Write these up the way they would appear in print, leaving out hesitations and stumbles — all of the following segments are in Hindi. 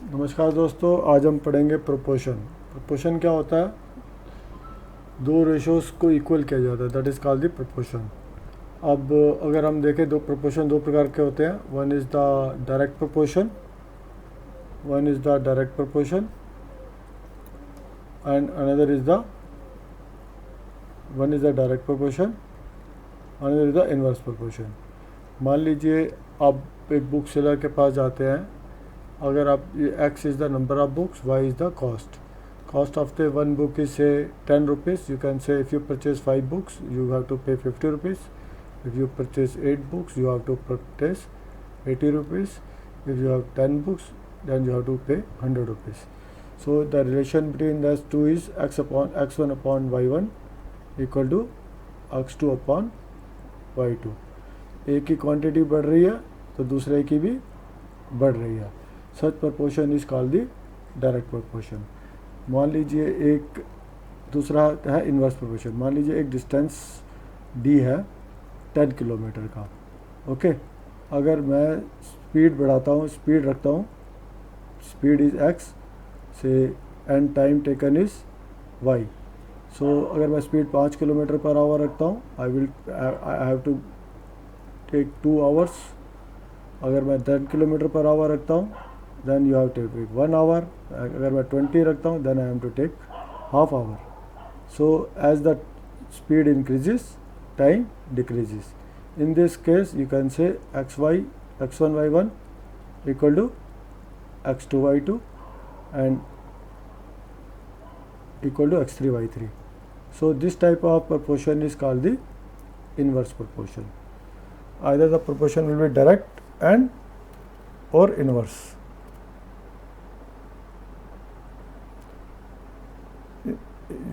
नमस्कार दोस्तों, आज हम पढ़ेंगे प्रोपोर्शन। प्रोपोर्शन क्या होता है? दो रेशोज़ को इक्वल किया जाता है, that is called the proportion. अब अगर हम देखें, दो प्रोपोर्शन दो प्रकार के होते हैं। One is the direct proportion and another is the direct proportion, another is the inverse proportion. मान लीजिए आप एक बुक सेलर के पास जाते हैं। अगर आप x is the number of books, y is the cost of the one book is say 10 rupees. You can say if you purchase 5 books you have to pay 50 rupees. If you purchase 8 books you have to purchase 80 rupees. If you have 10 books then you have to pay 100 rupees. So the relation between those two is x1 upon y1 equal to x2 upon y2. एक की क्वांटिटी बढ़ रही है तो दूसरे की भी बढ़ रही है। Such proportion is called the direct proportion. मान लीजिए एक दूसरा है इनवर्स प्रोपोर्शन। मान लीजिए एक डिस्टेंस d है 10 किलोमीटर का। ओके, अगर मैं स्पीड बढ़ाता हूँ, स्पीड रखता हूँ, स्पीड इज़ x से and time taken is y। So अगर मैं स्पीड 5 किलोमीटर पर आवर रखता हूँ, I have to take 2 hours. अगर मैं 10 किलोमीटर पर आवर रखता हूँ then you have to take 1 hour. अगर मैं 20 रखता हूँ then I have to take half hour. So as the speed increases time decreases. In this case you can say x1 y1 equal to x2 y2 and equal to x3 y3. So this type of proportion is called the inverse proportion. Either the proportion will be direct and or inverse.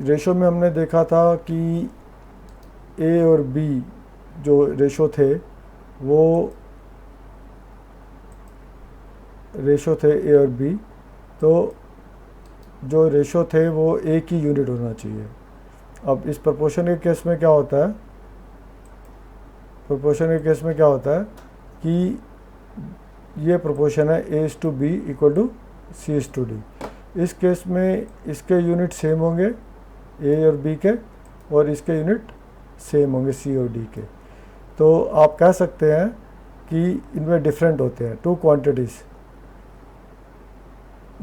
Ratio में हमने देखा था कि ए और बी जो रेशो थे वो रेशो थे ए और बी, तो जो रेशो थे वो एक ही यूनिट होना चाहिए। अब इस प्रोपोर्शन के केस में क्या होता है? प्रोपोर्शन के केस में क्या होता है कि ये प्रोपोर्शन है a is to B equal to C is to D. इस केस में इसके यूनिट सेम होंगे a और b के, और इसके यूनिट सेम होंगे c और d के। तो आप कह सकते हैं कि इनमें डिफरेंट होते हैं टू क्वांटिटीज़।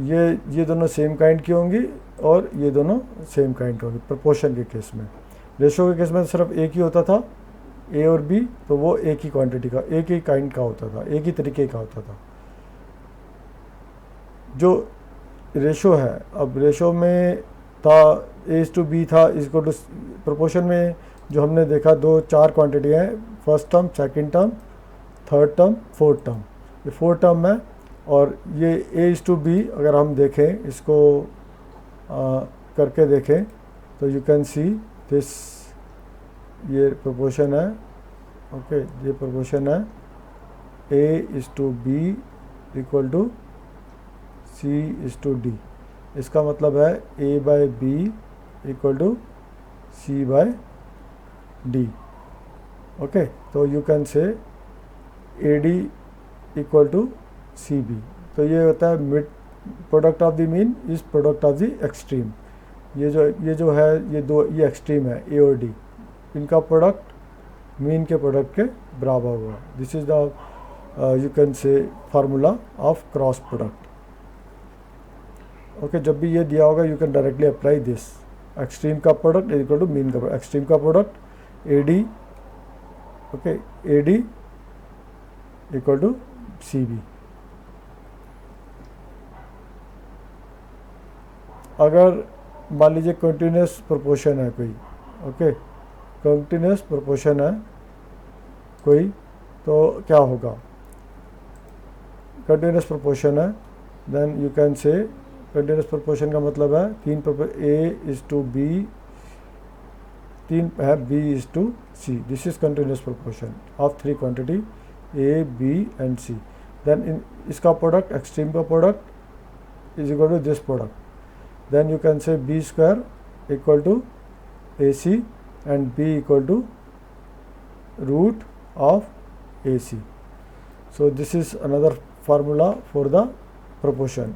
ये दोनों सेम काइंड की होंगी और ये दोनों सेम काइंड की होंगी प्रोपोर्शन के केस में। रेशो के केस में सिर्फ एक ही होता था ए और बी, तो वो एक ही क्वांटिटी का, एक ही काइंड का होता था, एक ही तरीके का होता था। जो रेशो है, अब रेशो में था ए इज़ टू बी था इसको टू प्रोपोर्शन में जो हमने देखा 4 क्वांटिटी हैं, first term, second term, third term, fourth term. ये 4 टर्म है और ये ए इज़ टू बी अगर हम देखें, इसको करके देखें तो यू कैन सी दिस, ये प्रोपोर्शन है। ओके, ये प्रोपोर्शन है A is to B equal to C is to D. इसका मतलब है A by B equal to C by D. Okay, तो you can say A D equal to C B. तो ये होता है mid product of the mean is product of the extreme. ये जो है ये एक्सट्रीम है ए और डी, इनका प्रोडक्ट मीन के प्रोडक्ट के बराबर होगा। This is the you can say formula of cross product. Okay, जब भी ये दिया होगा you can directly apply this. Extreme का product is equal to mean का प्रोडक्ट। एक्सट्रीम का product A D, okay, A D equal to C B. अगर मान लीजिए कंटिन्यूस प्रोपोर्शन है कोई, ओके, कंटिन्यूस प्रोपोर्शन है कोई, तो क्या होगा? कंटिन्यूस प्रोपोर्शन है then you can say continuous proportion का मतलब है ए इज़ टू बी, 3 है B is to C. This is continuous proportion of 3 quantity A B and C. Then इसका प्रोडक्ट, एक्सट्रीम का product is equal to this product. Then you can say b square equal to AC and b equal to root of AC. So this is another formula for the proportion.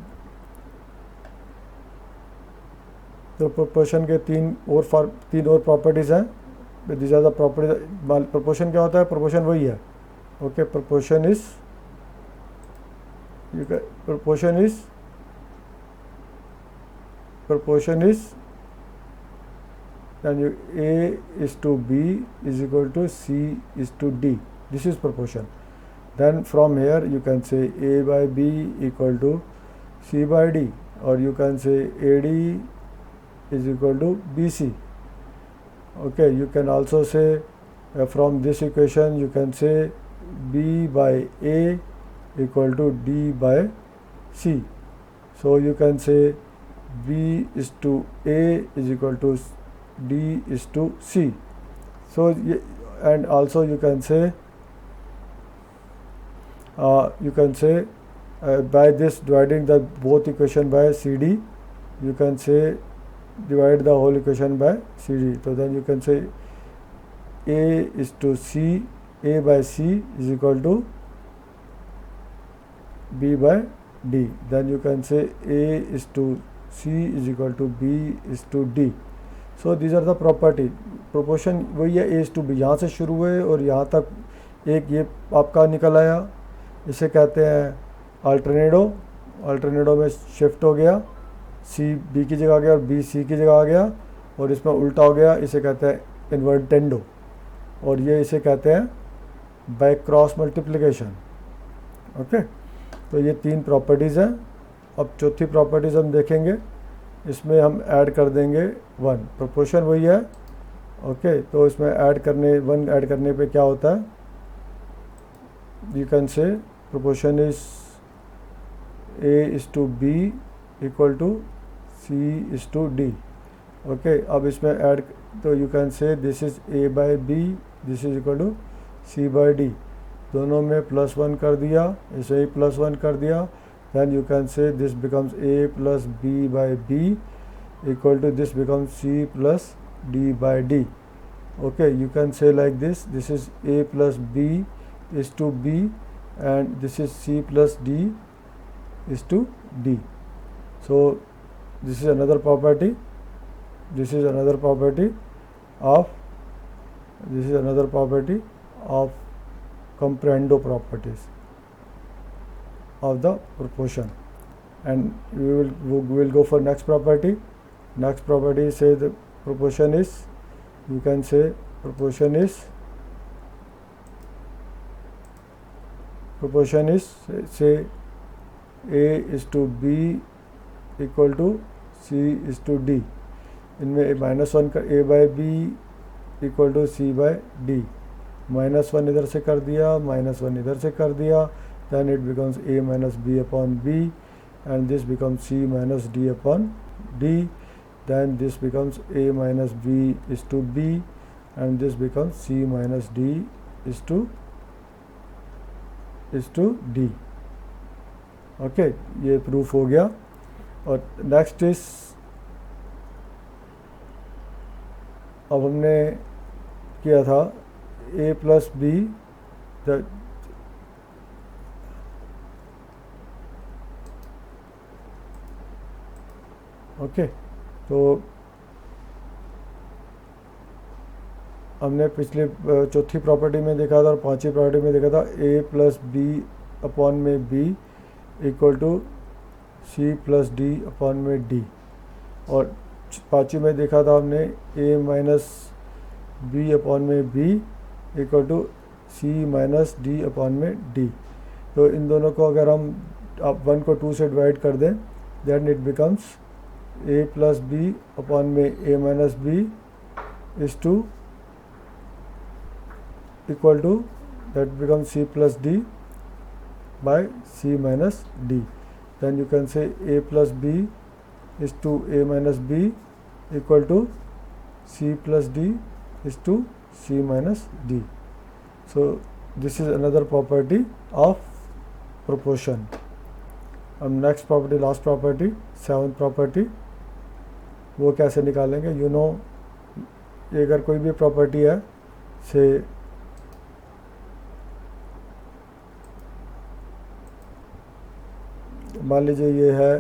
तो प्रोपोर्शन के तीन और प्रॉपर्टीज़ हैं. This are the properties. Proportion क्या होता है? प्रोपोर्शन वही है. Okay, proportion is then A is to B is equal to C is to D. This is proportion. Then from here you can say A by B equal to C by D, or you can say AD is equal to BC. Okay, you can also say from this equation you can say B by A equal to D by C. So you can say B is to A is equal to D is to C. So and also you can say by this dividing the both equation by CD, you can say divide the whole equation by CD. So then you can say A is to C, A by C is equal to B by D. Then you can say A is to C is equal to B is to D. So these are the property. Proportion वही है, ए इज टू बी. यहाँ से शुरू हुए और यहाँ तक एक ये आपका निकल आया. इसे कहते हैं अल्टरनेडो. अल्टरनेडो में शिफ्ट हो गया, सी बी की जगह आ गया और बी सी की जगह आ गया, और इसमें उल्टा हो गया. इसे कहते हैं इन्वर्टेंडो, और ये इसे कहते हैं बैक क्रॉस मल्टीप्लिकेशन. ओके, तो ये तीन प्रॉपर्टीज़ हैं. अब चौथी प्रॉपर्टीज़ हम देखेंगे. इसमें हम ऐड कर देंगे 1. प्रोपोर्शन वही है. ओके, तो इसमें ऐड करने 1 ऐड करने पे क्या होता है? You can say proportion is A is to B equal to C is to D. Okay, अब इसमें ऐड, तो you can say this is A by B, this is equal to C by D. दोनों में +1 कर दिया, इसे ही +1 कर दिया. Then you can say this becomes A plus B by B equal to this becomes C plus D by D. Okay, you can say like this. This is A plus B is to B, and this is C plus D is to D. So this is another property. This is another property of comprehendo properties of the proportion. And we will go for next property. Next property say the proportion is, you can say proportion is say A is to B equal to C is to D. इनमें -1 का A by B equal to C by D. -1 इधर से कर दिया, -1 इधर से कर दिया. Then it becomes A minus B upon B, and this becomes C minus D upon D. Then this becomes A minus B is to B, and this becomes C minus D is to D. Okay, ये प्रूफ हो गया. और नेक्स्ट इज, अब हमने किया था A plus B, ओके, तो हमने पिछले चौथी प्रॉपर्टी में देखा था और पांचवी प्रॉपर्टी में देखा था A प्लस बी अपॉन में B equal to C plus D upon में D. और पांचवी में देखा था हमने A माइनस B अपॉन में B equal to C minus D upon में D. तो इन दोनों को अगर हम 1 को 2 से डिवाइड कर दें, then it becomes A plus B upon में A minus B is to equal to, that becomes C plus D by C minus D. Then you can say A plus B is to A minus B equal to C plus D is to C minus D. So this is another property of proportion. Next property, last property, 7th property, वो कैसे निकालेंगे? यू नो, अगर कोई भी प्रॉपर्टी है से मान लीजिए ये है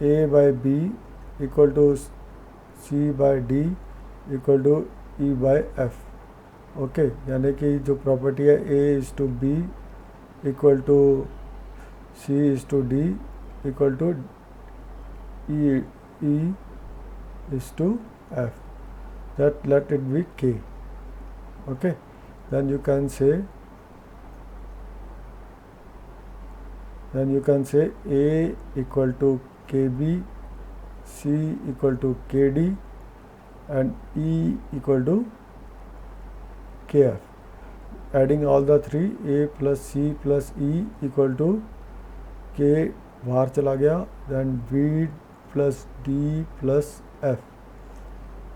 A by B equal to C by D equal to E by F. Okay, यानी कि जो प्रॉपर्टी है A is to B equal to C is to D equal to E is to F, that let it be K. Okay, then you can say A equal to KB, C equal to KD and E equal to KF. Adding all the three, A plus C plus E equal to K बाहर चला गया, then B plus D plus F.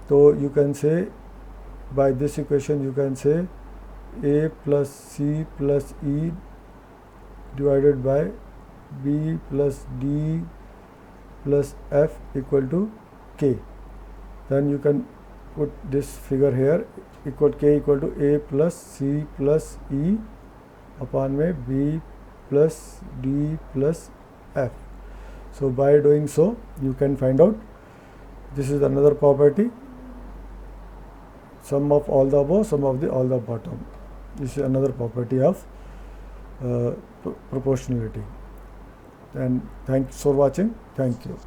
So you can say, by this equation you can say A plus C plus E divided by B plus D plus F equal to K. Then you can put this figure here, equal K equal to A plus C plus E upon में B plus D plus F. So by doing so you can find out, this is another property, sum of all the above, sum of all the bottom. This is another property of proportionality. And thanks for watching. Thank you.